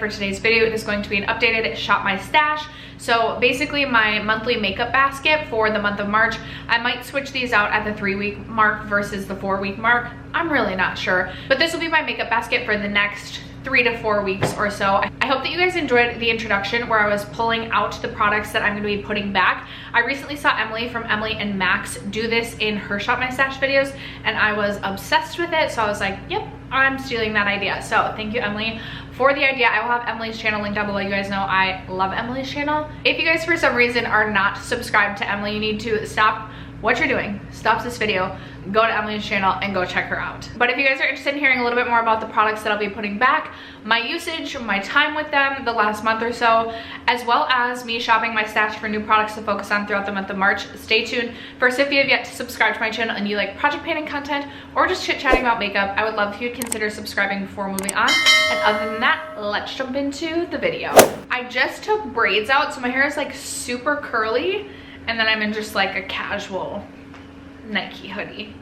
for today's video is going to be an updated Shop My Stash. So basically my monthly makeup basket for the month of March, I might switch these out at the 3-week mark versus the 4-week mark. I'm really not sure, but this will be my makeup basket for the next 3 to 4 weeks or so. I hope that you guys enjoyed the introduction where I was pulling out the products that I'm going to be putting back. I recently saw Emily from Emily and Max do this in her Shop My Stash videos, and I was obsessed with it. So I was like, yep, I'm stealing that idea. So thank you, Emily, for the idea. I will have Emily's channel linked down below. You guys know I love Emily's channel. If you guys for some reason are not subscribed to Emily, you need to stop what you're doing, stop this video, go to Emily's channel and go check her out. But if you guys are interested in hearing a little bit more about the products that I'll be putting back, my usage, my time with them the last month or so, as well as me shopping my stash for new products to focus on throughout the month of March, stay tuned. First, if you have yet to subscribe to my channel and you like project painting content or just chit-chatting about makeup, I would love if you'd consider subscribing before moving on. And other than that, let's jump into the video. I just took braids out, so my hair is like super curly, and then I'm in just like a casual Nike hoodie.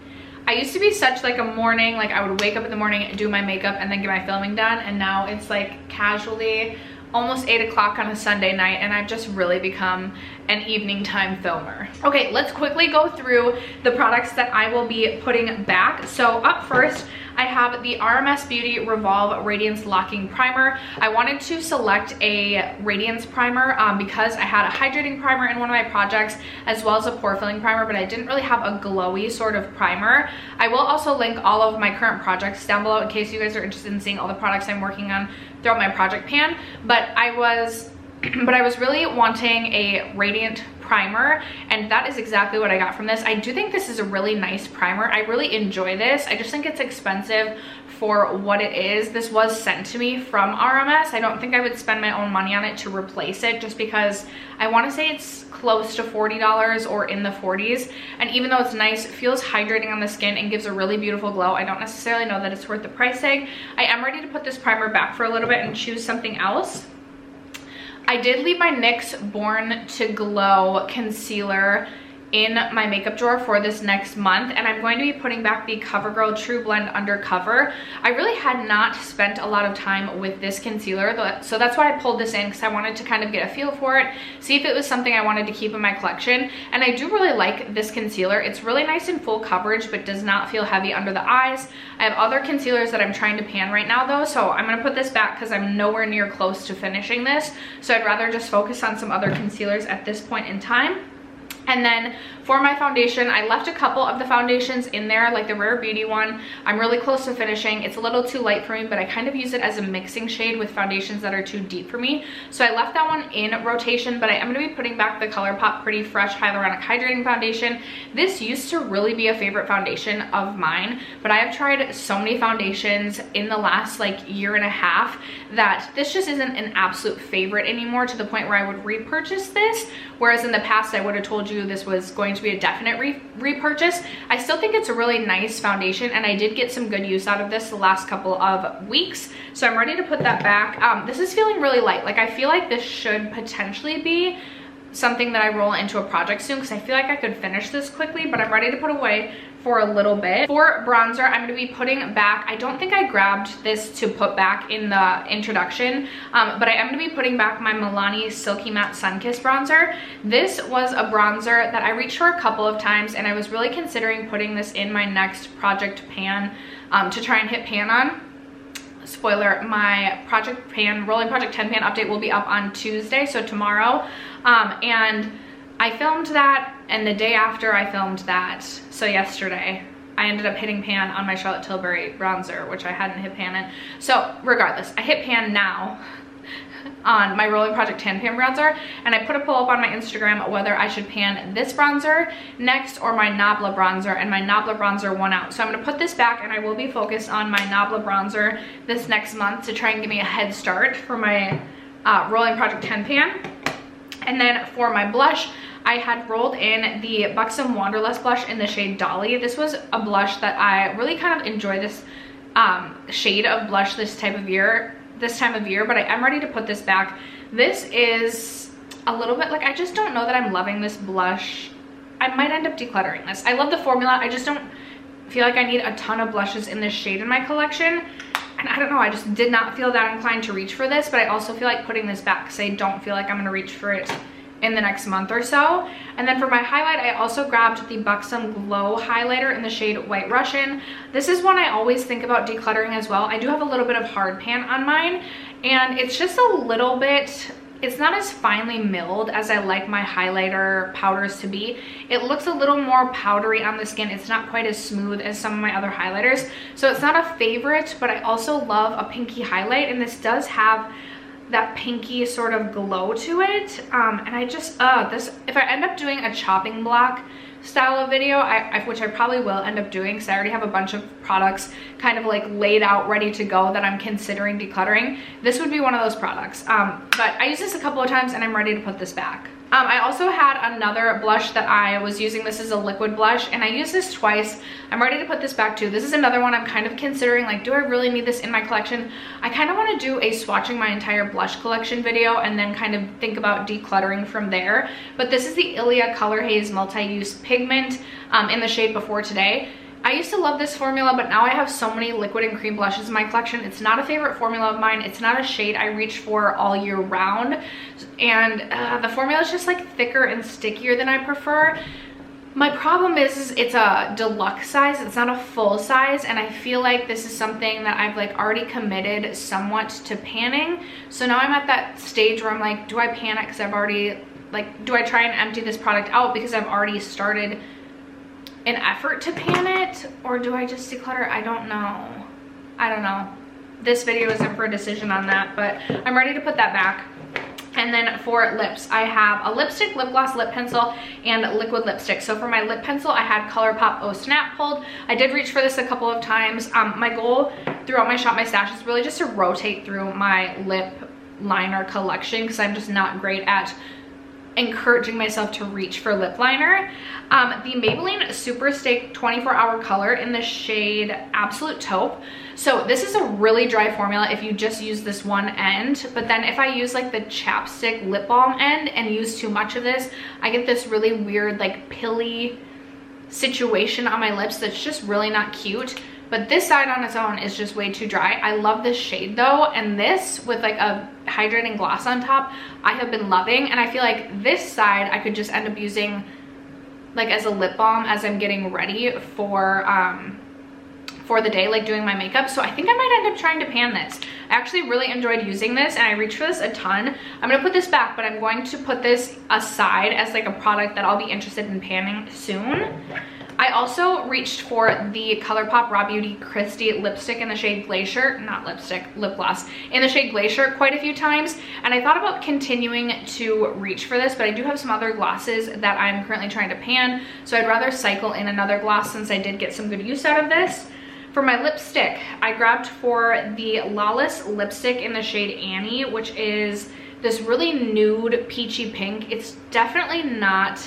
I used to be such like a morning, like I would wake up in the morning, do my makeup, and then get my filming done, and now it's like casually almost 8 o'clock on a Sunday night, and I've just really become an evening time filmer. Okay, let's quickly go through the products that I will be putting back. So up first, I have the RMS Beauty Revolve Radiance Locking Primer. I wanted to select a radiance primer because I had a hydrating primer in one of my projects as well as a pore filling primer, but I didn't really have a glowy sort of primer. I will also link all of my current projects down below in case you guys are interested in seeing all the products I'm working on throughout my project pan. But I was really wanting a radiant primer, and that is exactly what I got from this. I do think this is a really nice primer. I really enjoy this. I just think it's expensive for what it is. This was sent to me from RMS. I don't think I would spend my own money on it to replace it, just because I want to say it's close to $40 or in the 40s. And even though it's nice, it feels hydrating on the skin and gives a really beautiful glow, I don't necessarily know that it's worth the price tag. I am ready to put this primer back for a little bit and choose something else. I did leave my NYX Born to Glow concealer in my makeup drawer for this next month, and I'm going to be putting back the CoverGirl True Blend Undercover. I really had not spent a lot of time with this concealer, so that's why I pulled this in, because I wanted to kind of get a feel for it, see if it was something I wanted to keep in my collection. And I do really like this concealer. It's really nice in full coverage, but does not feel heavy under the eyes. I have other concealers that I'm trying to pan right now though, so I'm gonna put this back because I'm nowhere near close to finishing this. So I'd rather just focus on some other concealers at this point in time. And then for my foundation, I left a couple of the foundations in there, like the Rare Beauty one. I'm really close to finishing. It's a little too light for me, but I kind of use it as a mixing shade with foundations that are too deep for me. So I left that one in rotation, but I am going to be putting back the ColourPop Pretty Fresh Hyaluronic Hydrating Foundation. This used to really be a favorite foundation of mine, but I have tried so many foundations in the last like year and a half that this just isn't an absolute favorite anymore, to the point where I would repurchase this, whereas in the past I would have told you this was going to be a definite repurchase. I still think it's a really nice foundation, and I did get some good use out of this the last couple of weeks, so I'm ready to put that back. This is feeling really light. Like, I feel like this should potentially be something that I roll into a project soon, because I feel like I could finish this quickly, but I'm ready to put away for a little bit. For bronzer, I'm going to be putting back, I don't think I grabbed this to put back in the introduction, but I am going to be putting back my Milani Silky Matte Sunkissed bronzer. This was a bronzer that I reached for a couple of times, and I was really considering putting this in my next project pan to try and hit pan on. Spoiler, my project pan, rolling project 10 pan update will be up on Tuesday, so tomorrow. And I filmed that, and the day after I filmed that, so yesterday, I ended up hitting pan on my Charlotte Tilbury bronzer, which I hadn't hit pan in. So regardless, I hit pan now on my Rolling Project 10 pan bronzer, and I put a poll up on my Instagram whether I should pan this bronzer next or my Nabla bronzer, and my Nabla bronzer won out. So I'm going to put this back, and I will be focused on my Nabla bronzer this next month to try and give me a head start for my Rolling Project 10 pan. And then for my blush, I had rolled in the Buxom Wanderlust blush in the shade Dolly. This was a blush that I really kind of enjoy, this shade of blush this time of year, but I am ready to put this back. This is a little bit like, I just don't know that I'm loving this blush. I might end up decluttering this. I love the formula. I just don't feel like I need a ton of blushes in this shade in my collection. And I don't know, I just did not feel that inclined to reach for this, but I also feel like putting this back because I don't feel like I'm gonna reach for it in the next month or so. And then for my highlight, I also grabbed the Buxom Glow highlighter in the shade White Russian. This is one I always think about decluttering as well. I do have a little bit of hard pan on mine, and it's just a little bit, it's not as finely milled as I like my highlighter powders to be. It looks a little more powdery on the skin. It's not quite as smooth as some of my other highlighters. So it's not a favorite, but I also love a pinky highlight, and this does have that pinky sort of glow to it. And I just, this, if I end up doing a chopping block style of video, which I probably will end up doing because I already have a bunch of products kind of like laid out ready to go that I'm considering decluttering, this would be one of those products. But I used this a couple of times and I'm ready to put this back. I also had another blush that I was using. This is a liquid blush, and I used this twice. I'm ready to put this back too. This is another one I'm kind of considering, like, do I really need this in my collection? I kind of want to do a swatching my entire blush collection video and then kind of think about decluttering from there. But this is the Ilia Color Haze Multi-Use Pigment in the shade Before Today. I used to love this formula, but now I have so many liquid and cream blushes in my collection. It's not a favorite formula of mine. It's not a shade I reach for all year round. And the formula is just like thicker and stickier than I prefer. My problem is it's a deluxe size. It's not a full size. And I feel like this is something that I've like already committed somewhat to panning. So now I'm at that stage where I'm like, do I pan it? Because I've already, like, do I try and empty this product out because I've already started an effort to pan it, or do I just declutter? I don't know. This video isn't for a decision on that, but I'm ready to put that back. And then for lips, I have a lipstick, lip gloss, lip pencil, and liquid lipstick. So for my lip pencil, I had ColourPop Oh Snap pulled. I did reach for this a couple of times. My goal throughout my Shop My Stash is really just to rotate through my lip liner collection because I'm just not great at encouraging myself to reach for lip liner. The Maybelline Super Stay 24-Hour Color in the shade Absolute Taupe. So this is a really dry formula if you just use this one end, but then if I use like the chapstick lip balm end and use too much of this, I get this really weird like pilly situation on my lips that's just really not cute. But this side on its own is just way too dry. I love this shade though, and this with like a hydrating gloss on top, I have been loving. And I feel like this side I could just end up using like as a lip balm as I'm getting ready for the day, like doing my makeup. So I think I might end up trying to pan this. I actually really enjoyed using this and I reached for this a ton. I'm gonna put this back, but I'm going to put this aside as like a product that I'll be interested in panning soon. I also reached for the ColourPop Raw Beauty Christy lipstick in the shade Glacier, not lipstick, lip gloss, in the shade Glacier quite a few times. And I thought about continuing to reach for this, but I do have some other glosses that I'm currently trying to pan. So I'd rather cycle in another gloss since I did get some good use out of this. For my lipstick, I grabbed for the Lawless lipstick in the shade Annie, which is this really nude peachy pink. It's definitely not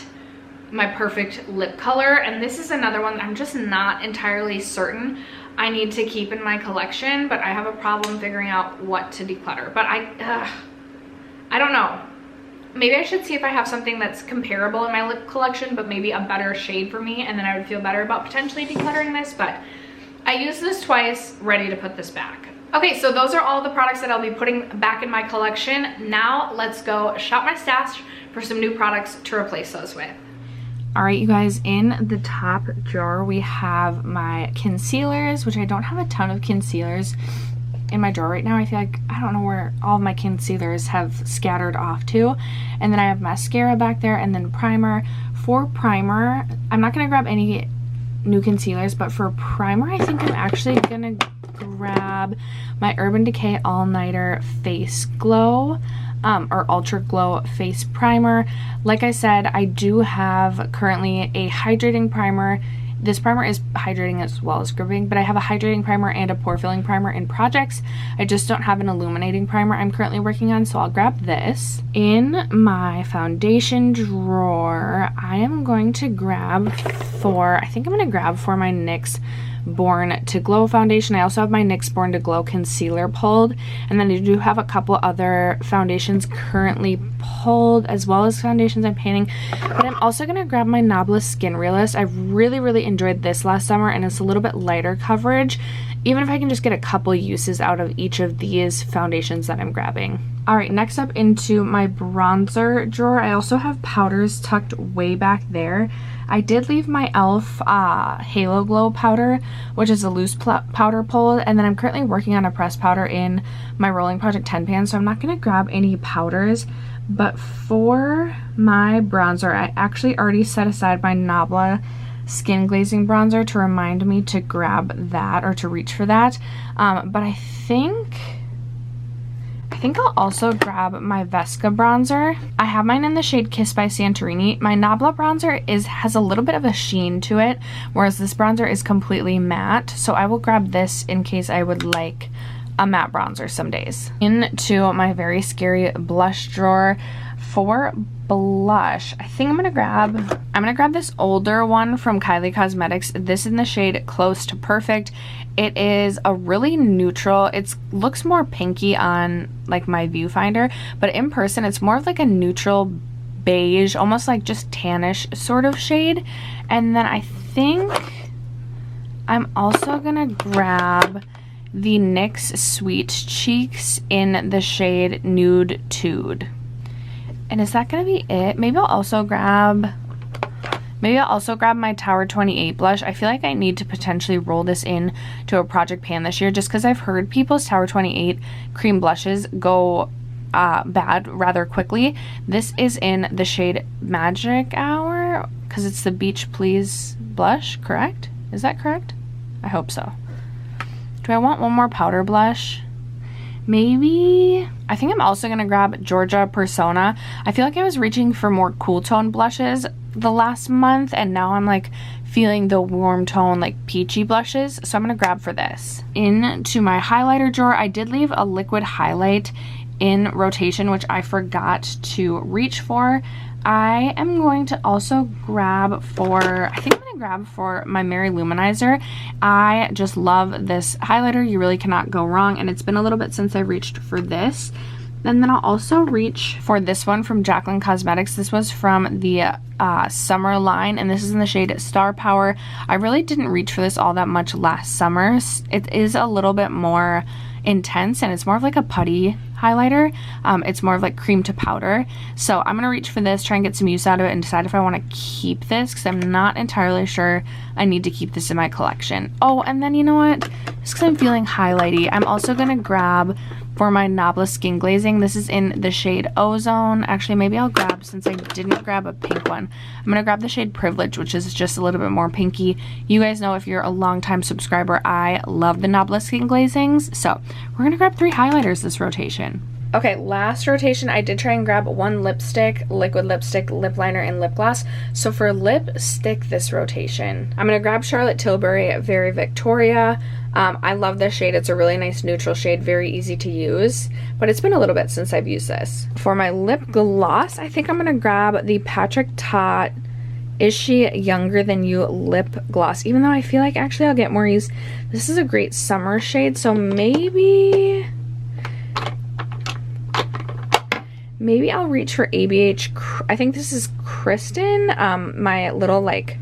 my perfect lip color, and this is another one that I'm just not entirely certain I need to keep in my collection, but I have a problem figuring out what to declutter. But I don't know, maybe I should see if I have something that's comparable in my lip collection but maybe a better shade for me, and then I would feel better about potentially decluttering this. But I used this twice, ready to put this back. Okay, so those are all the products that I'll be putting back in my collection. Now let's go shop my stash for some new products to replace those with. All right, you guys, in the top drawer we have my concealers, which I don't have a ton of concealers in my drawer right now. I feel like I don't know where all of my concealers have scattered off to. And then I have mascara back there, and then primer. For primer, I'm not gonna grab any new concealers, but for primer I think I'm actually gonna grab my Urban Decay All Nighter Face Glow or Ultra Glow Face Primer. Like I said, I do have currently a hydrating primer. This primer is hydrating as well as gripping, but I have a hydrating primer and a pore filling primer in projects. I just don't have an illuminating primer I'm currently working on, so I'll grab this. In my foundation drawer, I am going to grab for, I think I'm going to grab for my NYX Born to Glow foundation. I also have my NYX Born to Glow concealer pulled, and then I do have a couple other foundations currently pulled, as well as foundations I'm painting. But I'm also going to grab my Knobless Skin Realist. I really enjoyed this last summer, and it's a little bit lighter coverage even if I can just get a couple uses out of each of these foundations that I'm grabbing. All right, next up into my bronzer drawer, I also have powders tucked way back there. I did leave my e.l.f. Halo Glow powder, which is a loose powder pulled, and then I'm currently working on a pressed powder in my Rolling Project 10 pan, so I'm not going to grab any powders. But for my bronzer, I actually already set aside my Nabla Skin Glazing Bronzer to remind me to grab that, or to reach for that. But I think I'll also grab my Vesca bronzer. I have mine in the shade Kiss by Santorini. My Nabla bronzer has a little bit of a sheen to it, whereas this bronzer is completely matte. So I will grab this in case I would like a matte bronzer some days. Into my very scary blush drawer. For blush, I think I'm gonna grab this older one from Kylie Cosmetics. This in the shade Close to Perfect. It is a really neutral, it looks more pinky on like my viewfinder, but in person it's more of like a neutral beige, almost like just tannish sort of shade. And then I think I'm also gonna grab the NYX Sweet Cheeks in the shade Nude Tude. And is that gonna be it? Maybe I'll also grab my Tower 28 blush. I feel like I need to potentially roll this in to a project pan this year, just because I've heard people's Tower 28 cream blushes go bad rather quickly. This is in the shade Magic Hour, because it's the Beach Please blush, correct? Is that correct? I hope so. Do I want one more powder blush? Maybe. I think I'm also going to grab Georgia Persona. I feel like I was reaching for more cool tone blushes the last month, and now I'm like feeling the warm tone like peachy blushes, so I'm going to grab for this. Into my highlighter drawer, I did leave a liquid highlight in rotation, which I forgot to reach for. I am going to also grab for, I think I'm going to grab for my Mary Luminizer. I just love this highlighter. You really cannot go wrong, and it's been a little bit since I reached for this. And then I'll also reach for this one from Jaclyn Cosmetics. This was from the summer line, and this is in the shade Star Power. I really didn't reach for this all that much last summer. It is a little bit more intense, and it's more of like a putty highlighter. It's more of like cream to powder. So I'm gonna reach for this, try and get some use out of it, and decide if I want to keep this, because I'm not entirely sure I need to keep this in my collection. Oh, and then you know what? Just because I'm feeling highlighty, I'm also gonna grab for my Nabla Skin Glazing. This is in the shade Ozone. Actually, maybe I'll grab, since I didn't grab a pink one, I'm gonna grab the shade Privilege, which is just a little bit more pinky. You guys know, if you're a longtime subscriber, I love the Nabla Skin Glazings. So we're gonna grab 3 highlighters this rotation. Okay, last rotation, I did try and grab one lipstick, liquid lipstick, lip liner, and lip gloss. So for lipstick this rotation, I'm gonna grab Charlotte Tilbury Very Victoria. I love this shade. It's a really nice neutral shade, very easy to use, but it's been a little bit since I've used this. For my lip gloss, I think I'm gonna grab the Patrick Ta Is She Younger Than You lip gloss, even though I feel like actually I'll get more use. This is a great summer shade, so maybe I'll reach for ABH. I think this is Kristen. My little, like,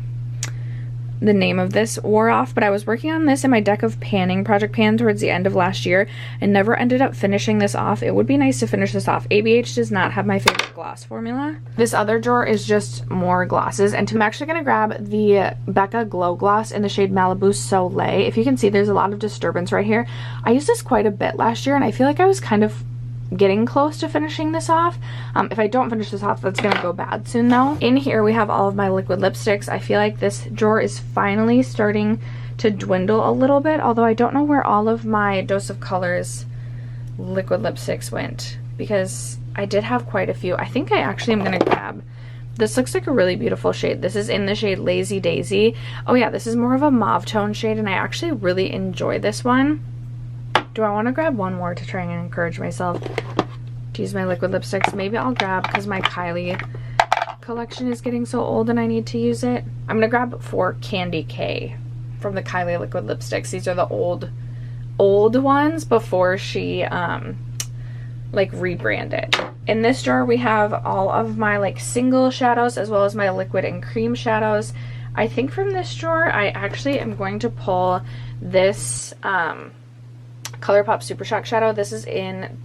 the name of this wore off, but I was working on this in my deck of panning project pan towards the end of last year and never ended up finishing this off. It would be nice to finish this off. ABH does not have my favorite gloss formula. This other drawer is just more glosses, and I'm actually going to grab the Becca Glow Gloss in the shade Malibu Soleil. If you can see, there's a lot of disturbance right here. I used this quite a bit last year, and I feel like I was kind of getting close to finishing this off. If I don't finish this off, that's gonna go bad soon though. In here we have all of my liquid lipsticks. I feel like this drawer is finally starting to dwindle a little bit, although I don't know where all of my Dose of Colors liquid lipsticks went, because I did have quite a few. I think I actually am gonna grab, this looks like a really beautiful shade. This is in the shade Lazy Daisy. Oh yeah, this is more of a mauve tone shade, and I actually really enjoy this one. Do I want to grab one more to try and encourage myself to use my liquid lipsticks? Maybe I'll grab, because my Kylie collection is getting so old and I need to use it. I'm going to grab 4 Candy K from the Kylie liquid lipsticks. These are the old ones before she like rebranded. In this drawer we have all of my like single shadows as well as my liquid and cream shadows. I think from this drawer, I actually am going to pull this ColourPop Super Shock shadow. This is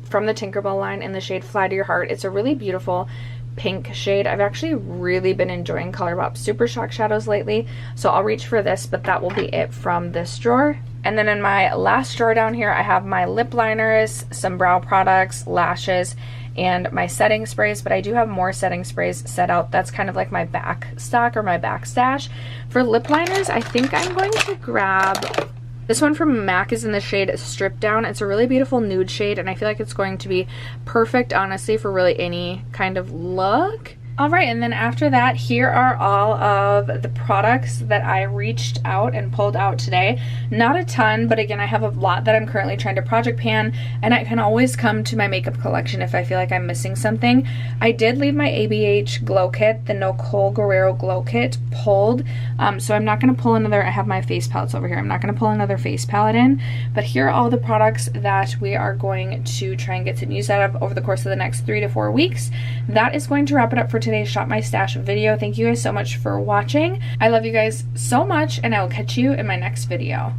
from the Tinkerbell line in the shade Fly to Your Heart. It's a really beautiful pink shade. I've actually really been enjoying ColourPop Super Shock shadows lately, so I'll reach for this, but that will be it from this drawer. And then in my last drawer down here, I have my lip liners, some brow products, lashes, and my setting sprays, but I do have more setting sprays set out. That's kind of like my back stock or my back stash. For lip liners, I think I'm going to grab this one from MAC. Is in the shade Strip Down. It's a really beautiful nude shade, and I feel like it's going to be perfect, honestly, for really any kind of look. Alright, and then after that, here are all of the products that I reached out and pulled out today. Not a ton, but again, I have a lot that I'm currently trying to project pan, and I can always come to my makeup collection if I feel like I'm missing something. I did leave my ABH Glow Kit, the Nicole Guerrero Glow Kit, pulled, so I'm not going to pull another. I have my face palettes over here. I'm not going to pull another face palette in, but here are all the products that we are going to try and get some use out of over the course of the next 3 to 4 weeks. That is going to wrap it up for today's Shop My Stash video. Thank you guys so much for watching. I love you guys so much, and I will catch you in my next video.